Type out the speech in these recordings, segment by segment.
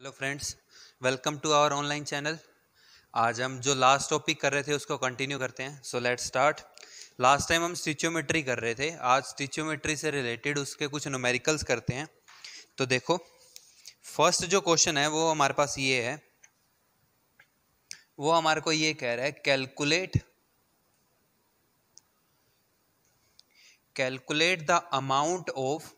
Hello friends, welcome to our online channel. आज हम जो लास्ट टॉपिक कर रहे थे उसको कंटिन्यू करते हैं। So let's start. Last time हम स्टिचियोमेट्री कर रहे थे, आज स्टिचियोमेट्री से रिलेटेड उसके कुछ न्यूमेरिकल्स करते हैं। तो देखो, फर्स्ट जो क्वेश्चन है वो हमारे पास ये है, वो हमारे को ये कह रहा है calculate the amount of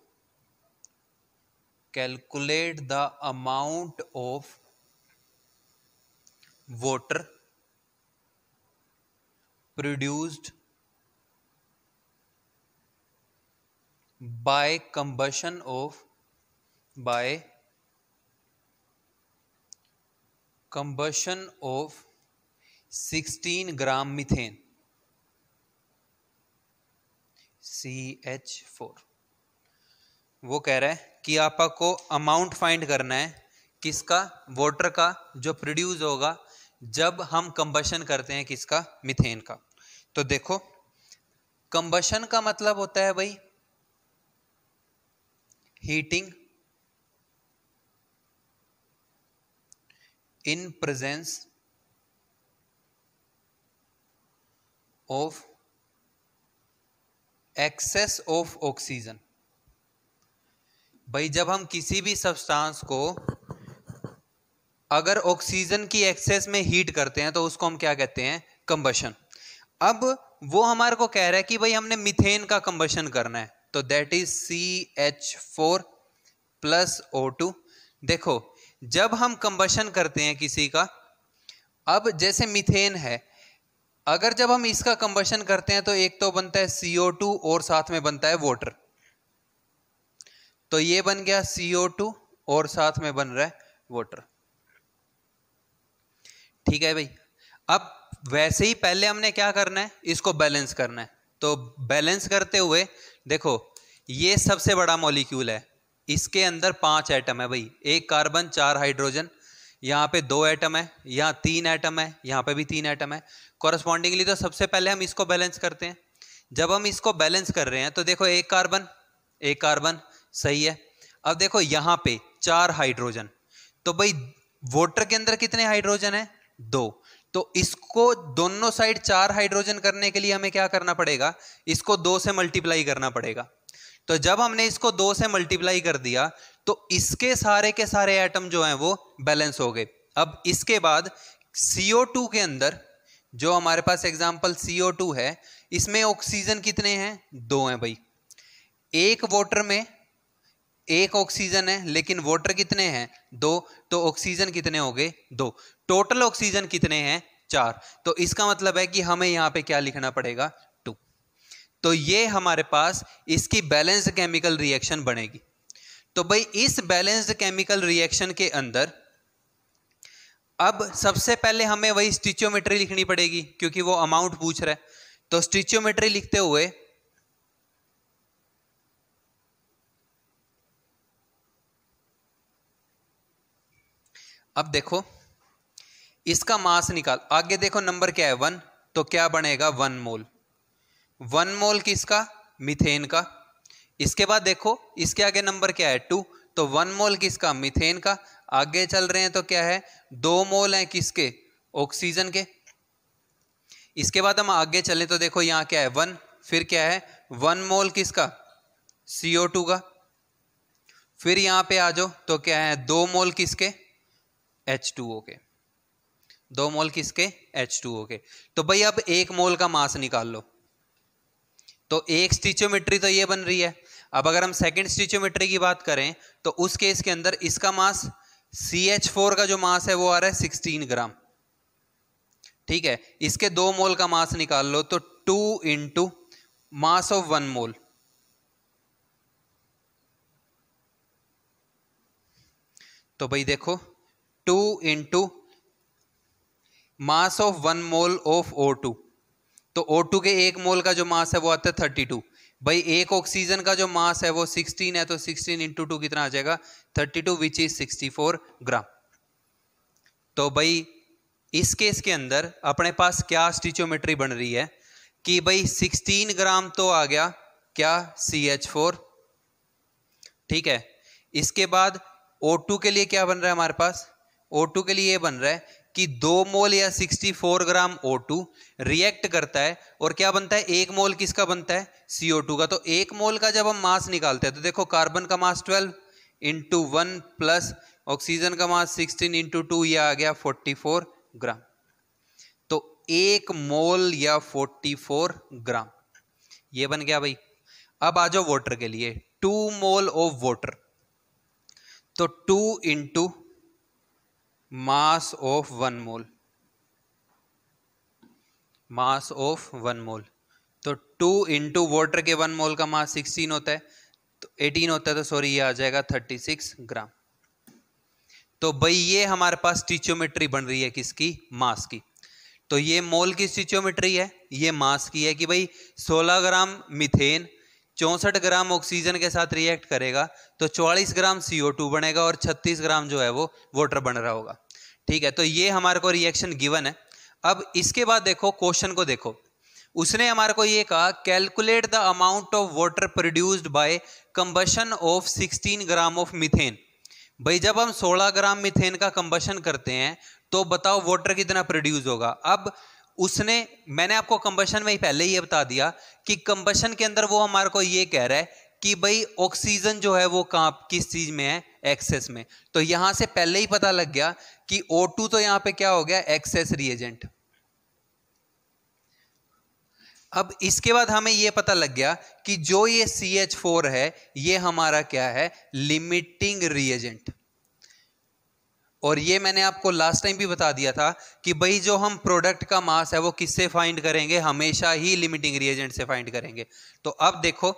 water produced by combustion of 16 gram methane CH4। वो कह रहा है कि आपको अमाउंट फाइंड करना है किसका, वाटर का, जो प्रोड्यूस होगा जब हम कंबशन करते हैं किसका, मीथेन का। तो देखो, कंबशन का मतलब होता है भाई heating in presence of excess of oxygen. भाई जब हम किसी भी सब्सटेंस को अगर ऑक्सीजन की एक्सेस में हीट करते हैं तो उसको हम क्या कहते हैं, कंबशन। अब वो हमारे को कह रहा है कि भाई हमने मीथेन का कंबशन करना है, तो that is CH4 plus O2। देखो, जब हम कंबशन करते हैं किसी का, अब जैसे मीथेन है, अगर जब हम इसका कंबशन करते हैं तो एक तो बनता है CO2 और साथ में बनता है वाटर। तो ये बन गया CO2 और साथ में बन रहा है वाटर। ठीक है भाई। अब वैसे ही पहले हमने क्या करना है, इसको बैलेंस करना है। तो बैलेंस करते हुए देखो, ये सबसे बड़ा मॉलिक्यूल है, इसके अंदर 5 एटम है भाई, 1 कार्बन 4 हाइड्रोजन, यहाँ पे 2 एटम है, यहाँ 3 एटम है, यहाँ पे भी 3 एटम है। कॉरस्पॉन्डिंगली तो सबसे पहले हम इसको बैलेंस करते हैं। जब हम इसको बैलेंस कर रहे हैं तो देखो, 1 कार्बन सही है। अब देखो यहाँ पे 4 हाइड्रोजन, तो भाई वाटर के अंदर कितने हाइड्रोजन है, 2। तो इसको दोनों साइड 4 हाइड्रोजन करने के लिए हमें क्या करना पड़ेगा, इसको 2 से मल्टीप्लाई करना पड़ेगा। तो जब हमने इसको 2 से मल्टीप्लाई कर दिया तो इसके सारे के सारे एटम जो हैं वो बैलेंस हो गए। अब इसके बाद CO2 के अंदर, जो हमारे पास एग्जांपल CO2 है, इसमें ऑक्सीजन कितने हैं, 2 हैं भाई। एक वाटर में 1 ऑक्सीजन है, लेकिन वाटर कितने हैं, 2। तो ऑक्सीजन कितने हो गए, 2। टोटल ऑक्सीजन कितने हैं, 4। तो इसका मतलब है कि हमें यहां पे क्या लिखना पड़ेगा, 2। तो ये हमारे पास इसकी बैलेंस्ड केमिकल रिएक्शन बनेगी। तो भाई इस बैलेंस्ड केमिकल रिएक्शन के अंदर अब सबसे पहले हमें वही स्टिचियोमेट्री लिखनी पड़ेगी, क्योंकि वो अमाउंट पूछ रहा है। तो स्टिचियोमेट्री लिखते हुए अब देखो, इसका मास निकाल, आगे देखो नंबर क्या है, 1। तो क्या बनेगा, 1 मोल। 1 मोल किसका, मीथेन का। इसके बाद देखो, इसके आगे नंबर क्या है, 2। तो 1 मोल किसका, मीथेन का। आगे चल रहे हैं तो क्या है, 2 मोल हैं किसके, ऑक्सीजन के। इसके बाद हम आगे चलें तो देखो यहां क्या है, 1। फिर क्या है, 1 मोल किसका, CO2 का। फिर यहां पे आ जाओ तो क्या है, 2 मोल किसके, H2O के। 2 मोल किसके, H2O के। तो भाई अब 1 मोल का मास निकाल लो। तो एक स्टिचियोमेट्री तो ये बन रही है। अब अगर हम सेकंड स्टिचियोमेट्री की बात करें तो उस केस के अंदर इसका मास, CH4 का जो मास है वो आ रहा है 16 ग्राम। ठीक है, इसके 2 मोल का मास निकाल लो, तो 2 इंटू मास ऑफ 1 मोल। तो भाई देखो, 2 into mass of 1 mole of O2। तो O2 के 1 मोल का जो मास है वो आता है 32। भाई एक ऑक्सीजन का जो मास है वो 16 है, तो 16 इंटू 2 कितना आ जाएगा, 32, विच इज 64 ग्राम। तो भाई इस केस के अंदर अपने पास क्या स्टिचियोमेट्री बन रही है कि भाई 16 ग्राम तो आ गया क्या, CH4। ठीक है, इसके बाद O2 के लिए क्या बन रहा है हमारे पास, O2 के लिए ये बन रहा है कि 2 मोल या 64 ग्राम O2 रिएक्ट करता है और क्या बनता है, 1 मोल किसका बनता है, CO2 का। तो 1 मोल का जब हम मास निकालते हैं तो देखो कार्बन का मास 12 इंटू 1 प्लस ऑक्सीजन का मास 16 इंटू 2, ये आ गया 44 ग्राम। तो 1 मोल या 44 ग्राम ये बन गया भाई। अब आ जाओ वाटर के लिए, 2 मोल ऑफ वाटर, तो 2 into mass of 1 mole, mass of 1 मोल, तो 2 इंटू वाटर के 1 मोल का मास 16 होता है, तो 18 होता है, तो सॉरी ये आ जाएगा 36 ग्राम। तो भाई ये हमारे पास स्टिचियोमेट्री बन रही है किसकी, मास की। तो ये मोल की स्टिचियोमेट्री है, ये मास की है कि भाई 16 ग्राम मीथेन 64 ग्राम ऑक्सीजन के साथ रिएक्ट करेगा तो 44 ग्राम CO2 बनेगा और 36 ग्राम जो है वो वाटर बन रहा होगा। ठीक है, तो ये हमारे को रिएक्शन गिवन है। अब इसके बाद देखो क्वेश्चन को देखो, उसने हमारे को ये कहा calculate the amount of water produced by combustion of 16 gram of methane. भाई जब हम 16 ग्राम मीथेन का कंबशन करते हैं तो बताओ वाटर कितना प्रोड्यूस होगा। अब उसने, मैंने आपको कंबशन में ही पहले ही बता दिया कि कंबशन के अंदर वो हमारे को ये कह रहा है कि भाई ऑक्सीजन जो है वो कहां किस चीज में है, एक्सेस में। तो यहां से पहले ही पता लग गया कि O2 तो यहां पे क्या हो गया, एक्सेस रिएजेंट। अब इसके बाद हमें यह पता लग गया कि जो ये CH4 है ये हमारा क्या है, लिमिटिंग रिएजेंट। और ये मैंने आपको लास्ट टाइम भी बता दिया था कि भाई जो हम प्रोडक्ट का मास है वो किससे फाइंड करेंगे, हमेशा ही लिमिटिंग रिएजेंट से फाइंड करेंगे। तो अब देखो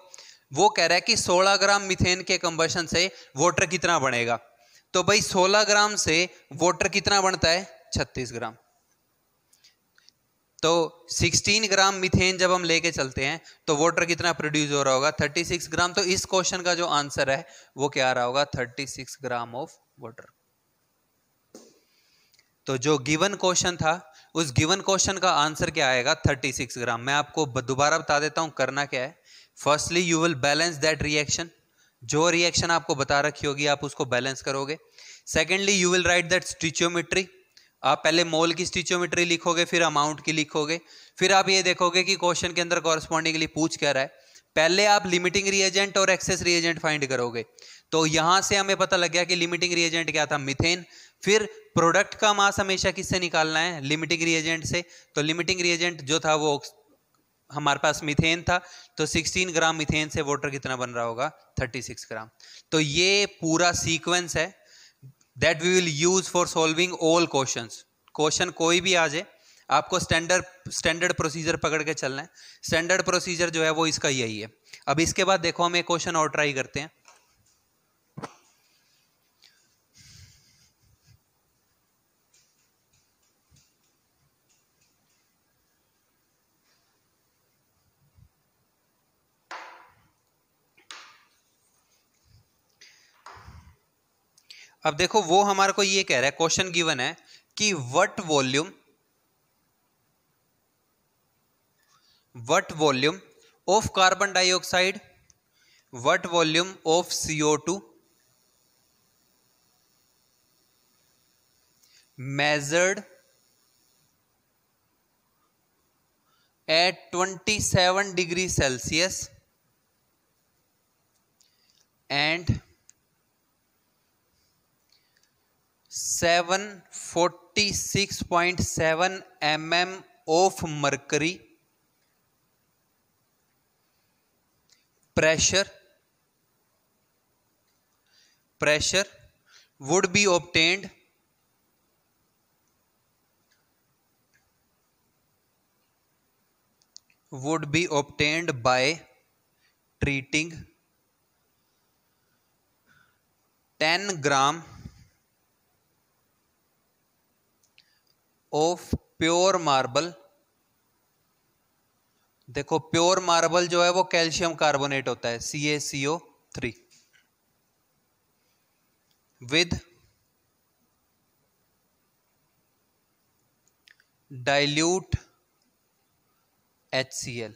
वो कह रहा है कि 16 ग्राम मीथेन के कंबशन से वाटर कितना बनेगा। तो भाई 16 ग्राम से वाटर कितना बनता है, 36 ग्राम। तो 16 ग्राम मीथेन जब हम लेके चलते हैं तो वाटर कितना प्रोड्यूस हो रहा होगा, 36 ग्राम। तो इस क्वेश्चन का जो आंसर है वो क्या आ रहा होगा, 36 ग्राम ऑफ वाटर। तो जो गिवन क्वेश्चन था उस गिवन क्वेश्चन का आंसर क्या आएगा, 36 ग्राम। मैं आपको दोबारा बता देता हूं करना क्या है। Firstly you will balance that reaction, जो रिएक्शन आपको बता रखी होगी आप उसको बैलेंस करोगे। Secondly you will write that stoichiometry, आप पहले मोल की स्टिचियोमेट्री लिखोगे, फिर अमाउंट की लिखोगे, फिर आप ये देखोगे कि क्वेश्चन के अंदर कॉरस्पॉन्डिंगली पूछ क्या रहा है। पहले आप लिमिटिंग रिएजेंट और एक्सेस रिएजेंट फाइंड करोगे। तो यहां से हमें पता लग गया कि लिमिटिंग रिएजेंट क्या था, मीथेन। फिर प्रोडक्ट का मास हमेशा किससे निकालना है, लिमिटिंग रिएजेंट से। तो लिमिटिंग रिएजेंट जो था वो हमारे पास मीथेन था, तो 16 ग्राम मीथेन से वाटर कितना बन रहा होगा, 36 ग्राम। तो ये पूरा सीक्वेंस है that we will use for solving all questions. Question कोई भी आ जाए आपको स्टैंडर्ड प्रोसीजर पकड़ के चलना है। स्टैंडर्ड प्रोसीजर जो है वो इसका यही है। अब इसके बाद देखो हम एक क्वेश्चन और ट्राई करते हैं। अब देखो वो हमारे को ये कह रहा है, क्वेश्चन गिवन है कि what volume of carbon dioxide, what volume of CO2 measured at 27 degrees Celsius and 746.7 mm of mercury pressure would be obtained by treating 10 gram of pure marble। देखो प्योर मार्बल जो है वो calcium carbonate होता है, CaCO3 with dilute HCl।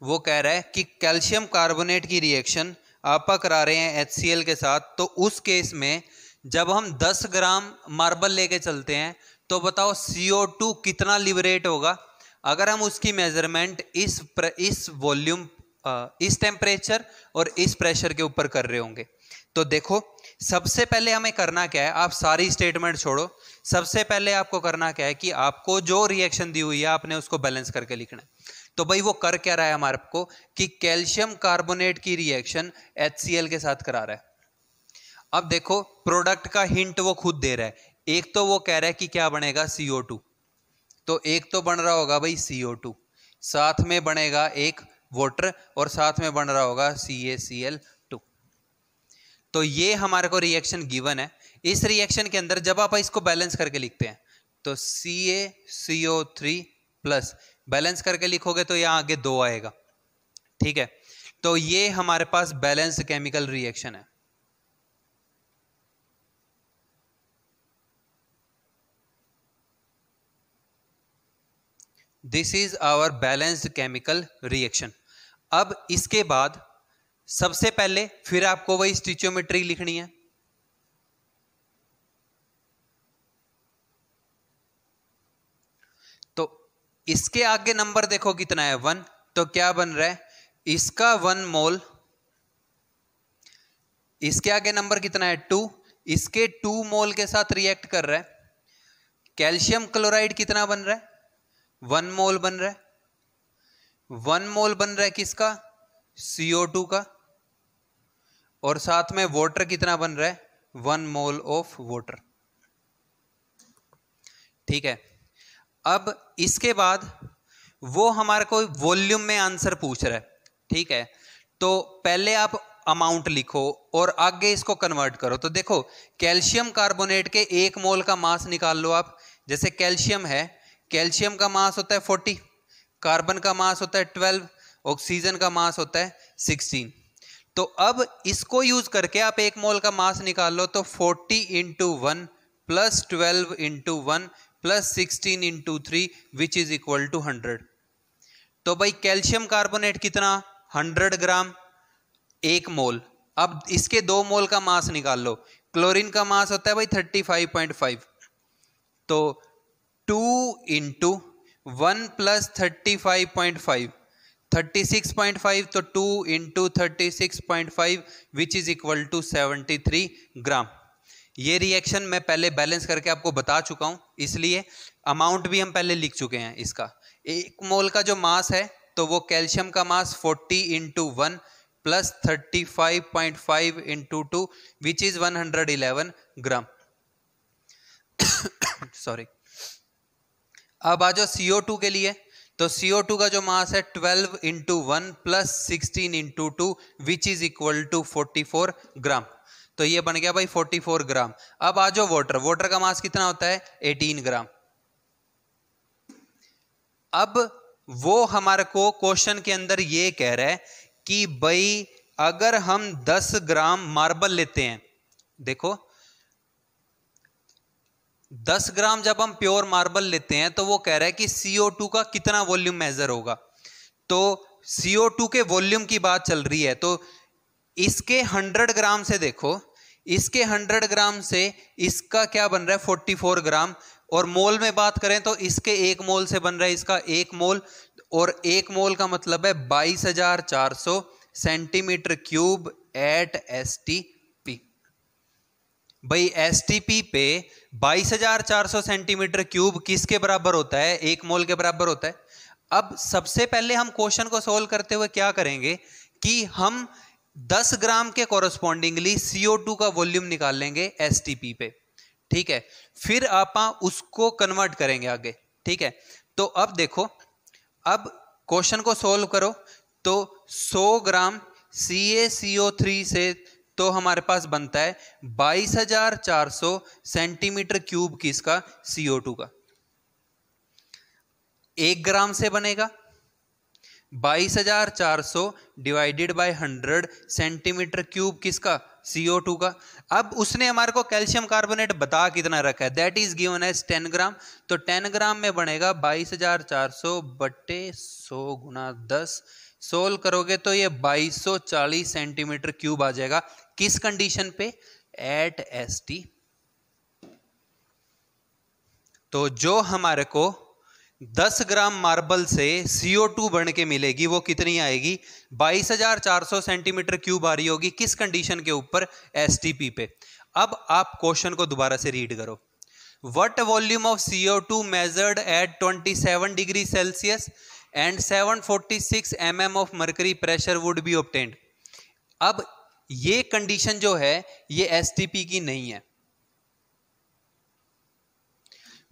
वो कह रहा है कि कैल्शियम कार्बोनेट की रिएक्शन आपा करा रहे हैं HCl के साथ, तो उस केस में जब हम 10 ग्राम मार्बल लेके चलते हैं तो बताओ CO2 कितना लिबरेट होगा अगर हम उसकी मेजरमेंट इस वॉल्यूम, इस टेम्परेचर और इस प्रेशर के ऊपर कर रहे होंगे। तो देखो सबसे पहले हमें करना क्या है, आप सारी स्टेटमेंट छोड़ो, सबसे पहले आपको करना क्या है कि आपको जो रिएक्शन दी हुई है आपने उसको बैलेंस करके लिखना है। तो भाई वो कर क्या रहा है हमारे को कि कैल्शियम कार्बोनेट की रिएक्शन HCl के साथ करा रहा है। अब देखो प्रोडक्ट का हिंट वो खुद दे रहा है, एक तो वो कह रहा है कि क्या बनेगा CO2, तो एक तो बन रहा होगा भाई CO2, साथ में बनेगा एक वाटर और साथ में बन रहा होगा CaCl2। तो ये हमारे को रिएक्शन गिवन है। इस रिएक्शन के अंदर जब आप इसको बैलेंस करके लिखते हैं तो CaCO3 प्लस बैलेंस करके लिखोगे तो यहां आगे 2 आएगा, ठीक है। तो ये हमारे पास बैलेंस केमिकल रिएक्शन है। This is our balanced chemical reaction. अब इसके बाद सबसे पहले फिर आपको वही स्टिचियोमेट्री लिखनी है। तो इसके आगे नंबर देखो कितना है 1, तो क्या बन रहा है इसका 1 मोल, इसके आगे नंबर कितना है 2, इसके 2 मोल के साथ रिएक्ट कर रहा है। कैल्शियम क्लोराइड कितना बन रहा है 1 मोल बन रहा है। 1 मोल बन रहा है किसका CO2 का, और साथ में वाटर कितना बन रहा है 1 मोल ऑफ वाटर, ठीक है। अब इसके बाद वो हमारे को वॉल्यूम में आंसर पूछ रहा है, ठीक है। तो पहले आप अमाउंट लिखो और आगे इसको कन्वर्ट करो। तो देखो कैल्शियम कार्बोनेट के 1 मोल का मास निकाल लो आप। जैसे कैल्शियम है, कैल्शियम का मास होता है 40, कार्बन का मास होता है 12, ऑक्सीजन का मास होता है 16। तो अब इसको यूज करके आप 1 मोल का मास निकाल लो, तो 40 into 1 plus 12 into 1 plus 16 into 3 which is equal to 100। तो भाई कैल्शियम कार्बोनेट कितना 100 ग्राम 1 मोल। अब इसके 2 मोल का मास निकाल लो। क्लोरीन का मास होता है भाई 35.5, तो 2 इंटू 1 प्लस 35.5 36.5, तो 2 into 36.5 which is equal to 73 gram. ये रिएक्शन मैं पहले बैलेंस करके आपको बता चुका हूं, इसलिए अमाउंट भी हम पहले लिख चुके हैं। इसका 1 मोल का जो मास है तो वो कैल्शियम का मास 40 into 1 plus 35.5 into 2 which is 111 gram. Sorry. अब आ जाओ CO2 के लिए। तो CO2 का जो मास है 12 into 1 plus 16 into 2 which is equal to 44 gram. तो ये बन गया भाई 44 ग्राम। अब आ जाओ वाटर। वाटर का मास कितना होता है 18 ग्राम। अब वो हमारे को क्वेश्चन के अंदर ये कह रहा है कि भाई अगर हम 10 ग्राम मार्बल लेते हैं, देखो 10 ग्राम जब हम प्योर मार्बल लेते हैं तो वो कह रहा है कि CO2 का कितना वॉल्यूम मेजर होगा। तो CO2 के वॉल्यूम की बात चल रही है, तो इसके 100 ग्राम से देखो, इसके 100 ग्राम से इसका क्या बन रहा है 44 ग्राम, और मोल में बात करें तो इसके 1 मोल से बन रहा है इसका 1 मोल, और 1 मोल का मतलब है 22,400 सेंटीमीटर क्यूब एट STP। भाई STP पे 22,400 सेंटीमीटर क्यूब किसके बराबर होता है 1 मोल के बराबर होता है। अब सबसे पहले हम क्वेश्चन को सोल्व करते हुए क्या करेंगे कि हम 10 ग्राम के कोरस्पॉन्डिंगली CO2 का वॉल्यूम निकाल लेंगे STP पे, ठीक है। फिर आप उसको कन्वर्ट करेंगे आगे, ठीक है। तो अब देखो, अब क्वेश्चन को सोल्व करो तो 100 ग्राम CaCO3 से तो हमारे पास बनता है 22,400 सेंटीमीटर क्यूब किसका CO2 का। 1 ग्राम से बनेगा 22,400 डिवाइडेड बाय 100 सेंटीमीटर क्यूब किसका CO2 का। अब उसने हमारे को कैल्शियम कार्बोनेट बता कितना रखा है, दैट इज गिवन एज 10 ग्राम। तो 10 ग्राम में बनेगा 22,400 बटे 100 गुना 10 सोल्व करोगे तो ये 2240 सेंटीमीटर क्यूब आ जाएगा। किस कंडीशन पे? At ST. तो जो हमारे को 10 ग्राम मार्बल से CO2 बन के मिलेगी वो कितनी आएगी? 22,400 सेंटीमीटर क्यूब आ रही होगी। किस कंडीशन के ऊपर? STP पे। अब आप क्वेश्चन को दोबारा से रीड करो। What volume of CO2 measured at 27 degree Celsius and 746 mm of mercury pressure would be obtained? अब ये कंडीशन जो है ये STP की नहीं है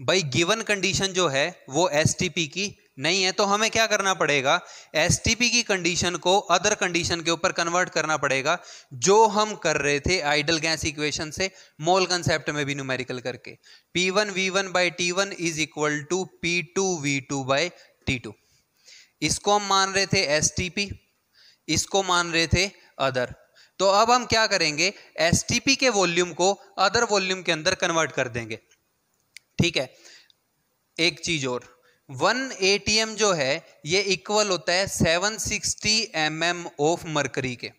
भाई। गिवन कंडीशन जो है वो STP की नहीं है, तो हमें क्या करना पड़ेगा? STP की कंडीशन को अदर कंडीशन के ऊपर कन्वर्ट करना पड़ेगा, जो हम कर रहे थे आइडल गैस इक्वेशन से, मोल कंसेप्ट में भी न्यूमेरिकल करके। P1V1 by T1 is equal to P2V2 by T2। इसको हम मान रहे थे STP, इसको मान रहे थे अदर। तो अब हम क्या करेंगे? STP के वॉल्यूम को अदर वॉल्यूम के अंदर कन्वर्ट कर देंगे। ठीक है, एक चीज और, 1 ATM जो है ये इक्वल होता है 760 mm ऑफ मरकरी के,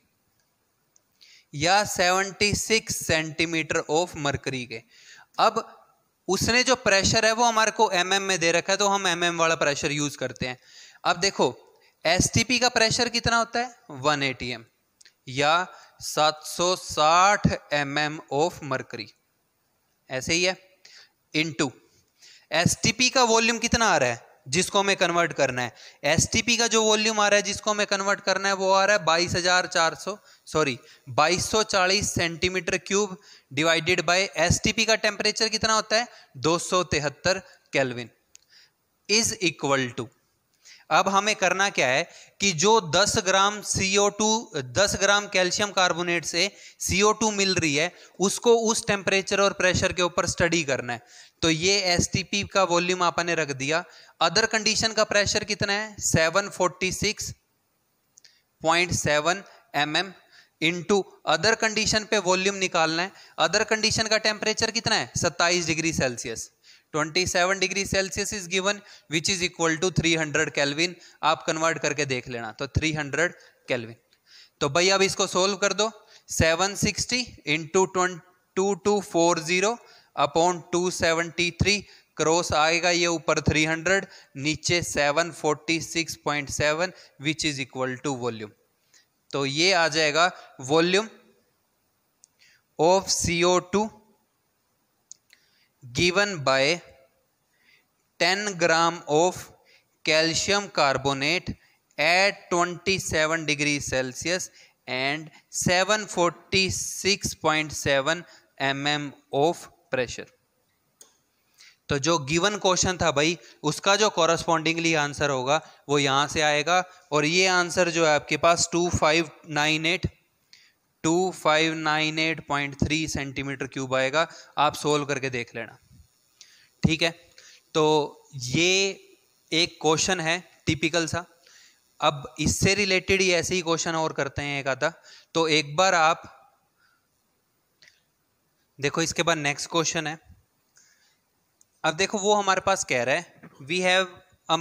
या 76 सेंटीमीटर ऑफ मरकरी के। अब उसने जो प्रेशर है वो हमारे को mm में दे रखा है, तो हम mm वाला प्रेशर यूज करते हैं। अब देखो STP का प्रेशर कितना होता है? 1 ATM या 760 mm ऑफ मरकरी, ऐसे ही है, इनटू STP का वॉल्यूम कितना आ रहा है जिसको हमें कन्वर्ट करना है? STP का जो वॉल्यूम आ रहा है जिसको हमें कन्वर्ट करना है वो आ रहा है 2240 centimetre cube divided by STP का टेम्परेचर कितना होता है? 273 केल्विन इज इक्वल टू। अब हमें करना क्या है कि जो 10 ग्राम CO2 10 ग्राम कैल्शियम कार्बोनेट से CO2 मिल रही है उसको उस टेम्परेचर और प्रेशर के ऊपर स्टडी करना है। तो ये STP का वॉल्यूम आपने रख दिया। अदर कंडीशन का प्रेशर कितना है? 746.7 mm इनटू अदर कंडीशन पे वॉल्यूम निकालना है। अदर कंडीशन का टेम्परेचर कितना है? 27 degree Celsius. 27 degree Celsius is given which is equal to 300 kelvin. आप कन्वर्ट करके देख लेना, तो 300 केल्विन। तो भाई अब इसको सोल्व कर दो। 760 इंटू 2240 अपॉन 273, क्रॉस आएगा ये ऊपर 300, नीचे 746.7 which is equal to volume. तो ये आ जाएगा volume of CO2 given by 10 gram of calcium carbonate at 27 degree Celsius and 746.7 mm of pressure। तो जो गिवन क्वेश्चन था भाई उसका जो कॉरस्पॉन्डिंगली आंसर होगा वो यहां से आएगा, और ये आंसर जो है आपके पास 2598.3 सेंटीमीटर क्यूब आएगा। आप सोल्व करके देख लेना, ठीक है। तो ये एक क्वेश्चन है टिपिकल सा। अब इससे रिलेटेड ही ऐसे ही क्वेश्चन और करते हैं एक आधा। तो एक बार आप देखो, इसके बाद नेक्स्ट क्वेश्चन है। अब देखो वो हमारे पास कह रहा है we have a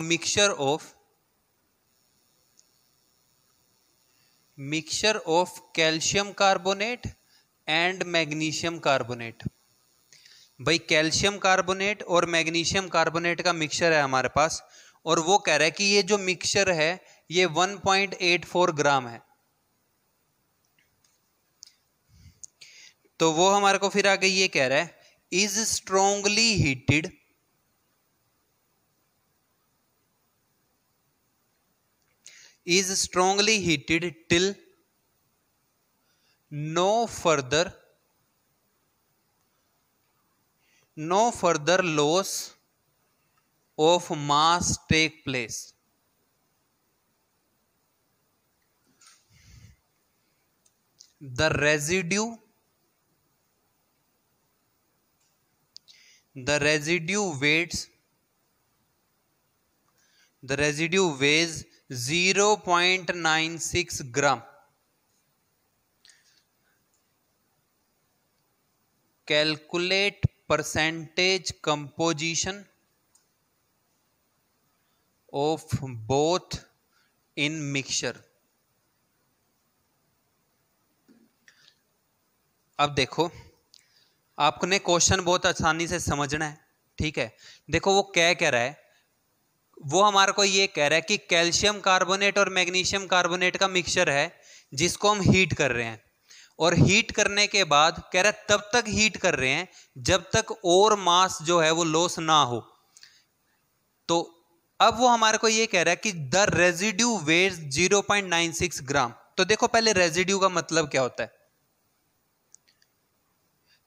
mixture of calcium carbonate and magnesium carbonate. भाई कैल्शियम कार्बोनेट और मैग्नीशियम कार्बोनेट का मिक्सचर है हमारे पास, और वो कह रहा है कि ये जो मिक्सचर है ये 1.84 ग्राम है। तो वो हमारे को फिर आगे ये कह रहा है is strongly heated till no further loss of mass take place। The residue weighs 0.96 gram। Calculate percentage composition of both in mixture. अब देखो, आपने क्वेश्चन बहुत आसानी से समझना है, ठीक है। देखो वो क्या रहा है, वो हमारे को ये कह रहा है कि कैल्शियम कार्बोनेट और मैग्नीशियम कार्बोनेट का मिक्सचर है जिसको हम हीट कर रहे हैं, और हीट करने के बाद कह रहा है तब तक हीट कर रहे हैं जब तक और मास जो है वो लॉस ना हो। तो अब वो हमारे को ये कह रहा है कि द रेजिड्यू वेट्स 0.96 ग्राम। तो देखो पहले रेजिड्यू का मतलब क्या होता है।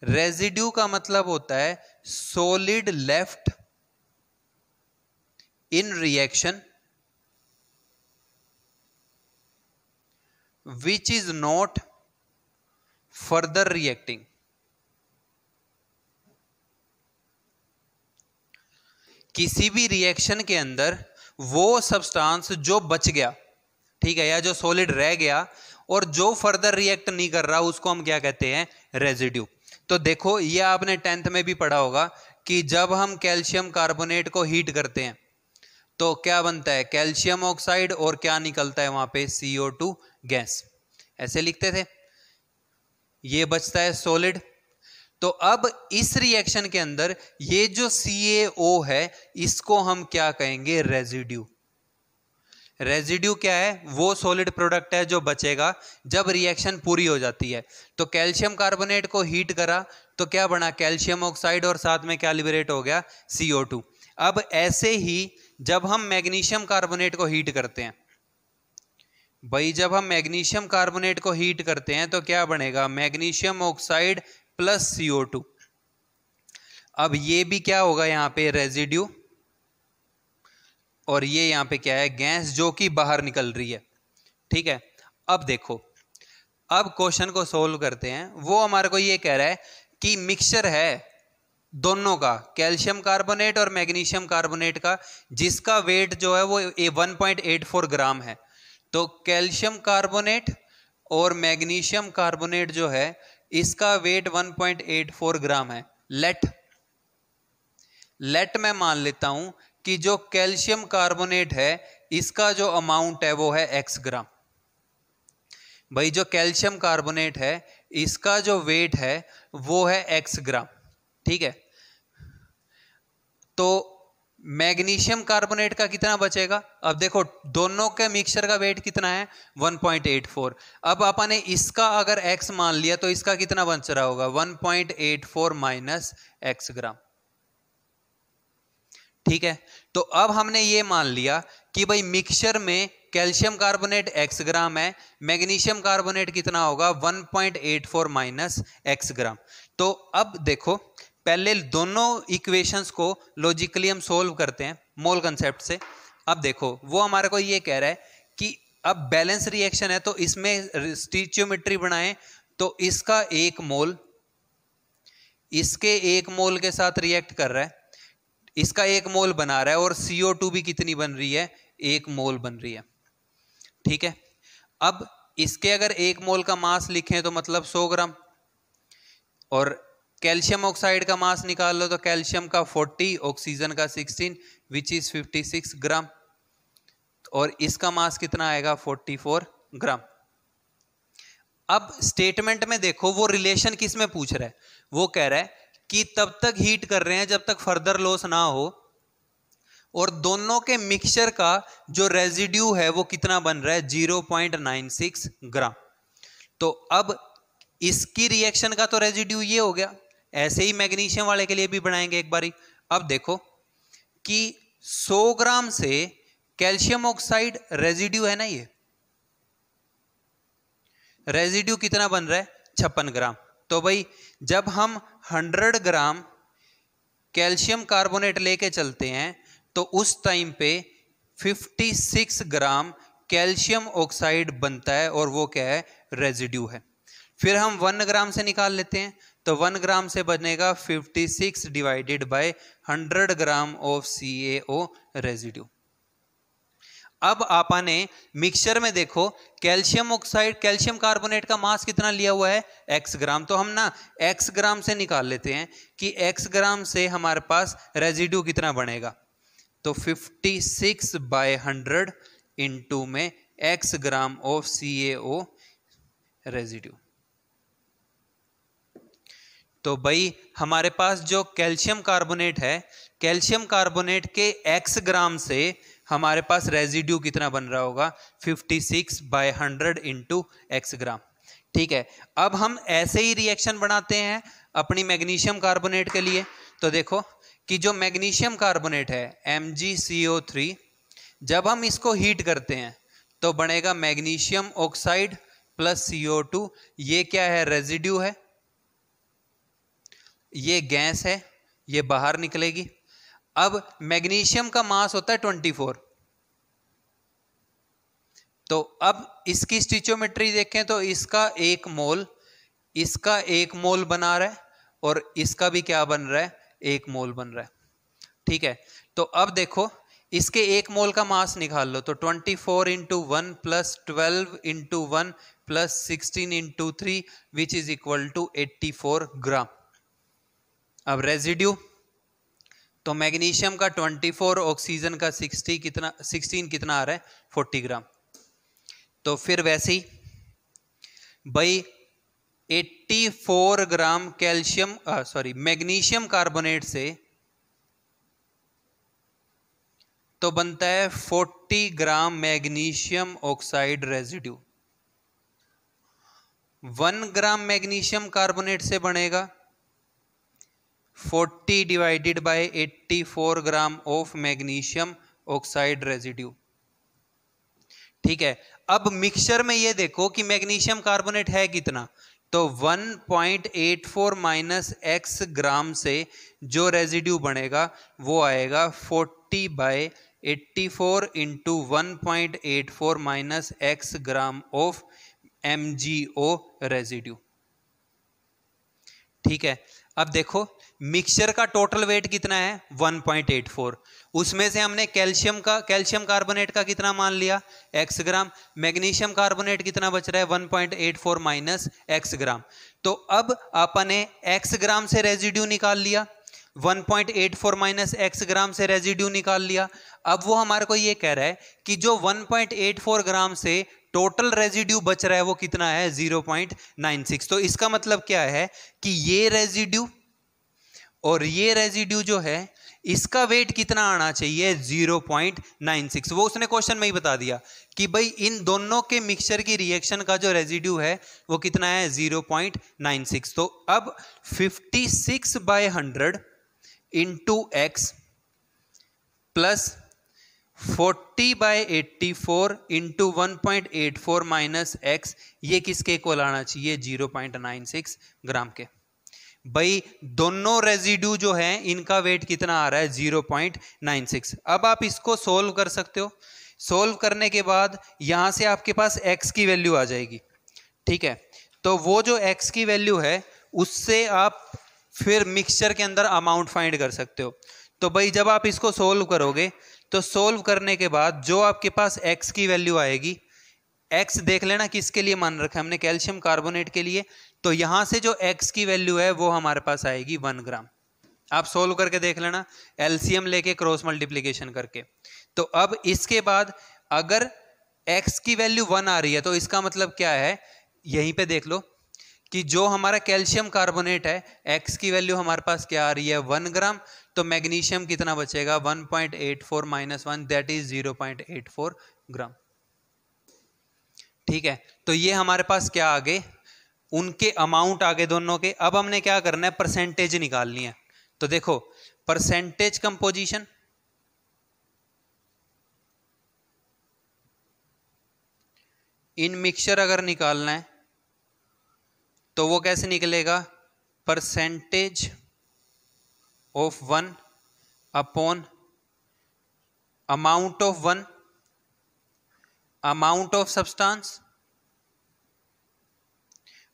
रेजिड्यू का मतलब होता है solid left in reaction which is not further reacting. किसी भी रिएक्शन के अंदर वो सब्सटेंस जो बच गया, ठीक है, या जो सॉलिड रह गया और जो फर्दर रिएक्ट नहीं कर रहा, उसको हम क्या कहते हैं, रेजिड्यू। तो देखो ये आपने 10th में भी पढ़ा होगा कि जब हम कैल्शियम कार्बोनेट को हीट करते हैं तो क्या बनता है, कैल्शियम ऑक्साइड, और क्या निकलता है वहां पे, CO2 गैस। ऐसे लिखते थे, ये बचता है सॉलिड। तो अब इस रिएक्शन के अंदर ये जो CaO है इसको हम क्या कहेंगे, रेजिड्यू। रेजिड्यू क्या है, वो सॉलिड प्रोडक्ट है जो बचेगा जब रिएक्शन पूरी हो जाती है। तो कैल्शियम कार्बोनेट को हीट करा तो क्या बना, कैल्शियम ऑक्साइड, और साथ में क्या लिबरेट हो गया, CO2। अब ऐसे ही जब हम मैग्नीशियम कार्बोनेट को हीट करते हैं, भाई जब हम मैग्नीशियम कार्बोनेट को हीट करते हैं तो क्या बनेगा, मैग्नीशियम ऑक्साइड प्लस CO2। अब ये भी क्या होगा यहाँ पे, रेजिड्यू, और ये यहाँ पे क्या है, गैस जो कि बाहर निकल रही है, ठीक है। अब देखो, अब क्वेश्चन को सोल्व करते हैं। वो हमारे को ये कह रहा है कि मिक्सचर है दोनों का, कैल्शियम कार्बोनेट और मैग्नीशियम कार्बोनेट का, जिसका वेट जो है वो 1.84 ग्राम है। तो कैल्शियम कार्बोनेट और मैग्नीशियम कार्बोनेट जो है इसका वेट 1.84 ग्राम है। लेट मैं मान लेता हूं कि जो कैल्शियम कार्बोनेट है इसका जो अमाउंट है वो है x ग्राम। भाई जो कैल्शियम कार्बोनेट है इसका जो वेट है वो है x ग्राम, ठीक है। तो मैग्नीशियम कार्बोनेट का कितना बचेगा, अब देखो दोनों के मिक्सचर का वेट कितना है, 1.84। अब अपन ने इसका अगर x मान लिया तो इसका कितना बच रहा होगा, 1.84 माइनस x ग्राम, ठीक है। तो अब हमने ये मान लिया कि भाई मिक्सचर में कैल्शियम कार्बोनेट x ग्राम है, मैग्नीशियम कार्बोनेट कितना होगा, 1.84 माइनस x ग्राम। तो अब देखो पहले दोनों इक्वेशंस को लॉजिकली हम सोल्व करते हैं मोल कंसेप्ट से। अब देखो वो हमारे को ये कह रहा है कि अब बैलेंस रिएक्शन है तो इसमें स्टीचियोमेट्री बनाएं, तो इसका 1 मोल इसके 1 मोल के साथ रिएक्ट कर रहा है, इसका 1 मोल बना रहा है, और CO2 भी कितनी बन रही है, 1 मोल बन रही है, ठीक है। अब इसके अगर 1 मोल का मास लिखें तो मतलब 100 ग्राम, और कैल्शियम ऑक्साइड का मास निकाल लो तो कैल्शियम का 40, ऑक्सीजन का 16 विच इज 56 ग्राम, और इसका मास कितना आएगा, 44 ग्राम। अब स्टेटमेंट में देखो वो रिलेशन किस में पूछ रहा है, वो कह रहा है कि तब तक हीट कर रहे हैं जब तक फर्दर लॉस ना हो, और दोनों के मिक्सचर का जो रेजिड्यू है वो कितना बन रहा है, 0.96 ग्राम। तो अब इसकी रिएक्शन का तो रेजिड्यू ये हो गया, ऐसे ही मैग्नीशियम वाले के लिए भी बनाएंगे एक बारी। अब देखो कि 100 ग्राम से कैल्शियम ऑक्साइड रेजिड्यू है ना, ये रेजिड्यू कितना बन रहा है, 56 ग्राम। तो भाई जब हम 100 ग्राम कैल्शियम कार्बोनेट लेके चलते हैं तो उस टाइम पे 56 ग्राम कैल्शियम ऑक्साइड बनता है, और वो क्या है, रेजिड्यू है। फिर हम 1 ग्राम से निकाल लेते हैं तो 1 ग्राम से बनेगा 56 divided by 100 gram of CaO residue. अब आपने मिक्सचर में देखो कैल्शियम ऑक्साइड कैल्शियम कार्बोनेट का मास कितना लिया हुआ है, x ग्राम। तो हम ना x ग्राम से निकाल लेते हैं कि x ग्राम से हमारे पास रेजिड्यू कितना बनेगा, तो 56 बाय 100 इनटू में x gram of CaO residue. तो भाई हमारे पास जो कैल्शियम कार्बोनेट है, कैल्शियम कार्बोनेट के x ग्राम से हमारे पास रेजिड्यू कितना बन रहा होगा, 56/100 इंटू x ग्राम। ठीक है, अब हम ऐसे ही रिएक्शन बनाते हैं अपनी मैग्नीशियम कार्बोनेट के लिए। तो देखो कि जो मैग्नीशियम कार्बोनेट है MgCO3, जब हम इसको हीट करते हैं तो बनेगा मैग्नीशियम ऑक्साइड प्लस CO2। ये क्या है, रेजिड्यू है, ये गैस है, ये बाहर निकलेगी। अब मैग्नीशियम का मास होता है 24। तो अब इसकी स्टिचोमेट्री देखें तो इसका 1 मोल, इसका 1 मोल बना रहा है और इसका भी क्या बन रहा है, 1 मोल बन रहा है। ठीक है, तो अब देखो इसके 1 मोल का मास निकाल लो। तो 24 into 1 plus 12 into 1 plus 16 into 3 which is equal to 84 gram. अब रेजिड्यू, तो मैग्नीशियम का 24, ऑक्सीजन का 16 कितना आ रहा है, 40 ग्राम। तो फिर वैसे ही भाई 84 ग्राम कैल्शियम मैग्नीशियम कार्बोनेट से तो बनता है 40 ग्राम मैग्नीशियम ऑक्साइड रेजिड्यू। 1 ग्राम मैग्नीशियम कार्बोनेट से बनेगा 40 divided by 84 gram of magnesium oxide residue. ठीक है, अब मिक्सचर में ये देखो कि मैग्नीशियम कार्बोनेट है कितना, तो 1.84 माइनस x ग्राम से जो रेजिड्यू बनेगा वो आएगा 40/84 into 1.84 minus x gram of MgO residue. ठीक है, अब देखो मिक्सचर का टोटल वेट कितना है, 1.84। उसमें से हमने कैल्शियम कार्बोनेट का कितना मान लिया, x ग्राम। मैग्नीशियम कार्बोनेट कितना बच रहा है, 1.84 माइनस x ग्राम। तो अब आपने x ग्राम से रेजिड्यू निकाल लिया, 1.84 माइनस x ग्राम से रेजिड्यू निकाल लिया। अब वो हमारे को ये कह रहा है कि जो 1.84 ग्राम से टोटल रेजिड्यू बच रहा है वो कितना है, 0.96। तो इसका मतलब क्या है कि ये रेजिड्यू और ये रेजिड्यू जो है इसका वेट कितना आना चाहिए, 0.96। वो उसने क्वेश्चन में ही बता दिया कि भाई इन दोनों के मिक्सचर की रिएक्शन का जो रेजिड्यू है वो कितना है, 0.96। तो अब 56/100 into x plus 40/84 into 1.84 minus x, ये किसके इक्वल आना चाहिए, 0.96 ग्राम के। भाई दोनों रेजिड्यू जो है इनका वेट कितना आ रहा है, 0.96। अब आप इसको सोल्व कर सकते हो। सोल्व करने के बाद यहां से आपके पास x की वैल्यू आ जाएगी। ठीक है, तो वो जो x की वैल्यू है उससे आप फिर मिक्सचर के अंदर अमाउंट फाइंड कर सकते हो। तो भाई जब आप इसको सोल्व करोगे तो सोल्व करने के बाद जो आपके पास x की वैल्यू आएगी, x देख लेना किसके लिए मान रखा है हमने, कैल्शियम कार्बोनेट के लिए। तो यहां से जो x की वैल्यू है वो हमारे पास आएगी 1 ग्राम। आप सोल्व करके देख लेना, एलसीएम लेके क्रॉस मल्टीप्लीकेशन करके। तो अब इसके बाद अगर x की वैल्यू 1 आ रही है तो इसका मतलब क्या है, यहीं पे देख लो कि जो हमारा कैल्शियम कार्बोनेट है x की वैल्यू हमारे पास क्या आ रही है, 1 ग्राम। तो मैग्नीशियम कितना बचेगा, 1.84 माइनस 1 दैट इज 0.84 ग्राम। ठीक है, तो ये हमारे पास क्या आगे, उनके अमाउंट आगे दोनों के। अब हमने क्या करना है, परसेंटेज निकालनी है। तो देखो परसेंटेज कंपोजिशन, इन मिक्सचर अगर निकालना है तो वो कैसे निकलेगा, percentage of 1 upon amount of 1, amount of substance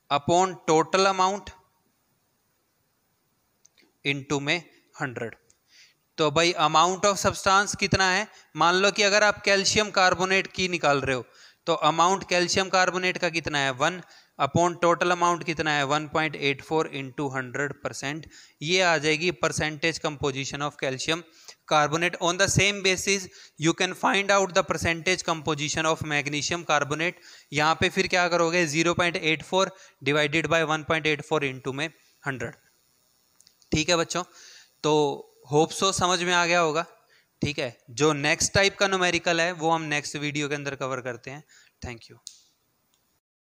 upon total amount into में 100। तो भाई अमाउंट ऑफ सब्सटेंस कितना है, मान लो कि अगर आप कैल्शियम कार्बोनेट की निकाल रहे हो तो अमाउंट कैल्शियम कार्बोनेट का कितना है, 1 अपॉन टोटल अमाउंट कितना है 1.84 इंटू 100%, ये आ जाएगी percentage composition of calcium carbonate. On the same basis you can find out the percentage composition of magnesium carbonate. यहाँ पे फिर क्या करोगे 0.84 डिवाइडेड बाय 1.84 इंटू में 100। ठीक है बच्चों, तो होप सो समझ में आ गया होगा। ठीक है, जो नेक्स्ट टाइप का न्यूमेरिकल है वो हम नेक्स्ट वीडियो के अंदर कवर करते हैं। Thank you.